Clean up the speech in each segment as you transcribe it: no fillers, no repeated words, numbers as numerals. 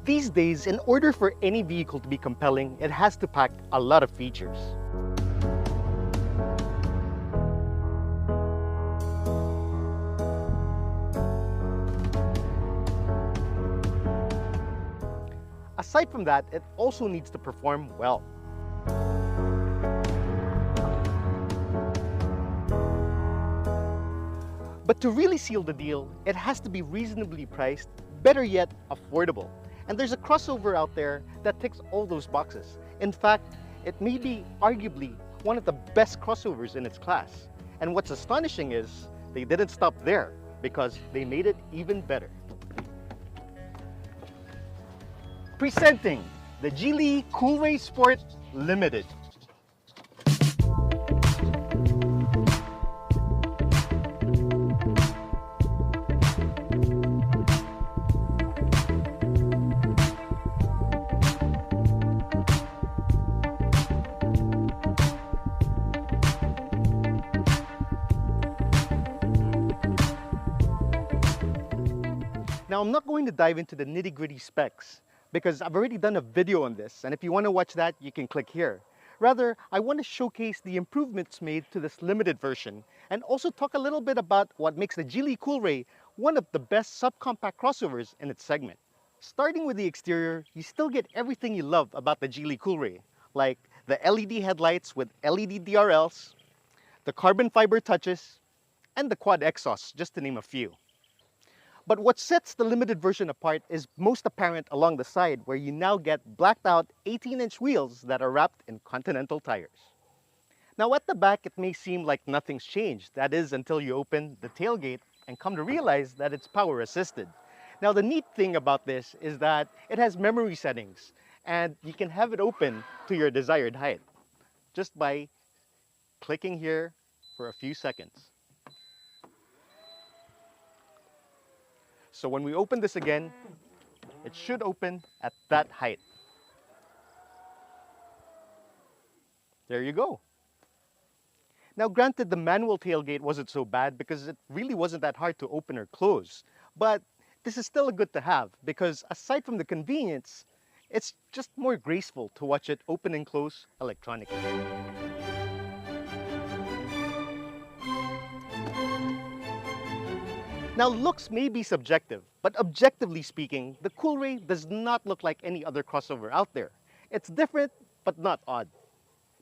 These days, in order for any vehicle to be compelling, it has to pack a lot of features. Aside from that, it also needs to perform well. But to really seal the deal, it has to be reasonably priced, better yet, affordable. And there's a crossover out there that ticks all those boxes. In fact, it may be arguably one of the best crossovers in its class. And what's astonishing is they didn't stop there because they made it even better. Presenting the Geely Coolray Sport Limited. Now, I'm not going to dive into the nitty-gritty specs because I've already done a video on this, and if you want to watch that, you can click here. Rather, I want to showcase the improvements made to this limited version and also talk a little bit about what makes the Geely Coolray one of the best subcompact crossovers in its segment. Starting with the exterior, you still get everything you love about the Geely Coolray, like the LED headlights with LED DRLs, the carbon fiber touches, and the quad exhaust, just to name a few. But what sets the limited version apart is most apparent along the side, where you now get blacked out 18-inch wheels that are wrapped in Continental tires. Now at the back, it may seem like nothing's changed. That is until you open the tailgate and come to realize that it's power assisted. Now the neat thing about this is that it has memory settings and you can have it open to your desired height just by clicking here for a few seconds. So when we open this again, it should open at that height. There you go. Now granted, the manual tailgate wasn't so bad because it really wasn't that hard to open or close. But this is still a good to have because aside from the convenience, it's just more graceful to watch it open and close electronically. Now looks may be subjective, but objectively speaking, the Coolray does not look like any other crossover out there. It's different, but not odd.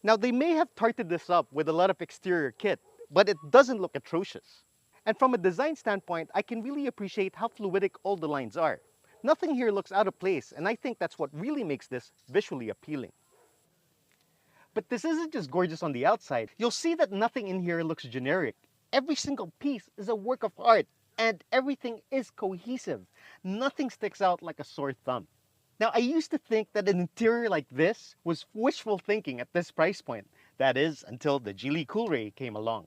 Now they may have tarted this up with a lot of exterior kit, but it doesn't look atrocious. And from a design standpoint, I can really appreciate how fluidic all the lines are. Nothing here looks out of place, and I think that's what really makes this visually appealing. But this isn't just gorgeous on the outside. You'll see that nothing in here looks generic. Every single piece is a work of art. And everything is cohesive. Nothing sticks out like a sore thumb. Now, I used to think that an interior like this was wishful thinking at this price point. That is, until the Geely Coolray came along.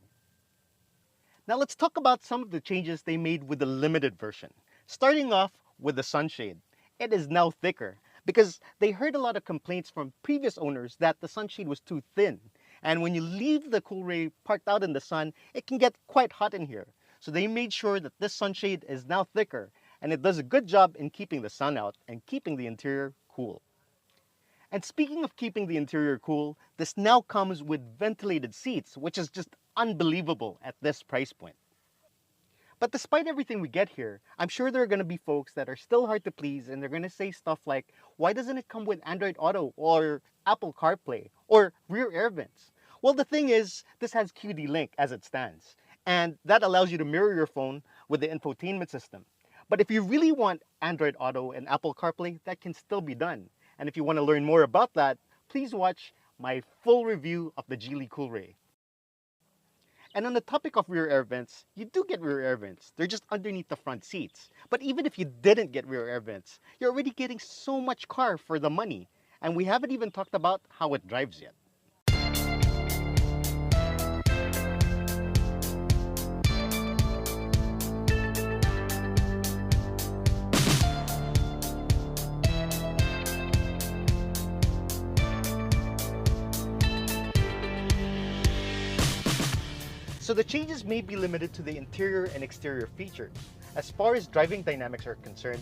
Now, let's talk about some of the changes they made with the limited version. Starting off with the sunshade. It is now thicker because they heard a lot of complaints from previous owners that the sunshade was too thin. And when you leave the Coolray parked out in the sun, it can get quite hot in here. So they made sure that this sunshade is now thicker and it does a good job in keeping the sun out and keeping the interior cool. And speaking of keeping the interior cool, this now comes with ventilated seats, which is just unbelievable at this price point. But despite everything we get here, I'm sure there are going to be folks that are still hard to please and they're going to say stuff like, why doesn't it come with Android Auto or Apple CarPlay or rear air vents? Well, the thing is, this has QD Link as it stands. And that allows you to mirror your phone with the infotainment system. But if you really want Android Auto and Apple CarPlay, that can still be done. And if you want to learn more about that, please watch my full review of the Geely Coolray. And on the topic of rear air vents, you do get rear air vents. They're just underneath the front seats. But even if you didn't get rear air vents, you're already getting so much car for the money. And we haven't even talked about how it drives yet. So the changes may be limited to the interior and exterior features. As far as driving dynamics are concerned,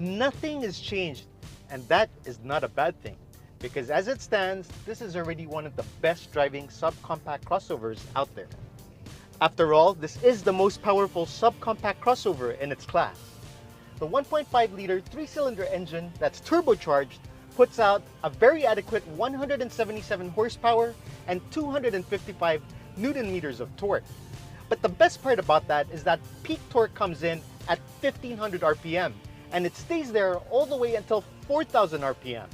nothing is changed And that is not a bad thing, because as it stands, this is already one of the best driving subcompact crossovers out there. After all, this is the most powerful subcompact crossover in its class. The 1.5-liter 3-cylinder engine that's turbocharged puts out a very adequate 177 horsepower and 255 Newton meters of torque. But the best part about that is that peak torque comes in at 1500 RPM, and it stays there all the way until 4000 RPM.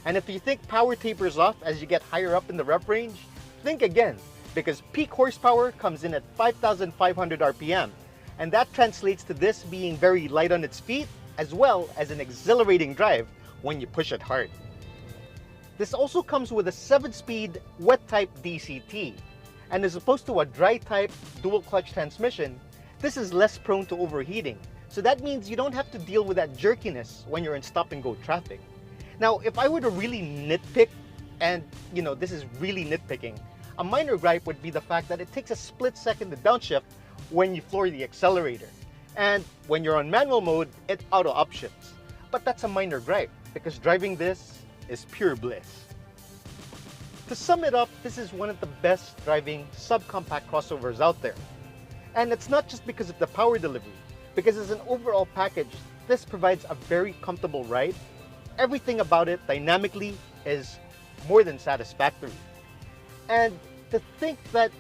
And if you think power tapers off as you get higher up in the rev range, think again, because peak horsepower comes in at 5500 RPM, and that translates to this being very light on its feet, as well as an exhilarating drive when you push it hard. This also comes with a 7-speed wet-type DCT, and as opposed to a dry-type dual-clutch transmission, this is less prone to overheating. So that means you don't have to deal with that jerkiness when you're in stop-and-go traffic. Now, if I were to really nitpick, and this is really nitpicking, a minor gripe would be the fact that it takes a split second to downshift when you floor the accelerator. And when you're on manual mode, it auto upshifts. But that's a minor gripe, because driving this is pure bliss. To sum it up, this is one of the best driving subcompact crossovers out there. And it's not just because of the power delivery, because as an overall package, this provides a very comfortable ride. Everything about it dynamically is more than satisfactory. And to think that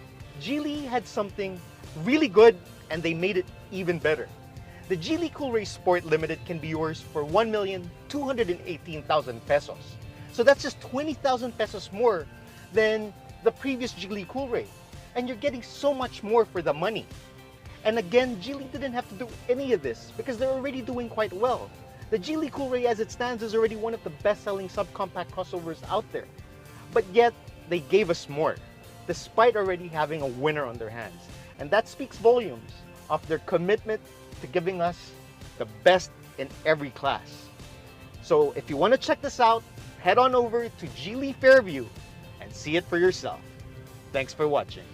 Geely had something really good and they made it even better. The Geely Coolray Sport Limited can be yours for 1,218,000 pesos. So that's just 20,000 pesos more than the previous Geely Coolray. And you're getting so much more for the money. And again, Geely didn't have to do any of this because they're already doing quite well. The Geely Coolray as it stands is already one of the best-selling subcompact crossovers out there. But yet, they gave us more, despite already having a winner on their hands. And that speaks volumes of their commitment to giving us the best in every class. So if you want to check this out, head on over to Geely Fairview and see it for yourself. Thanks for watching.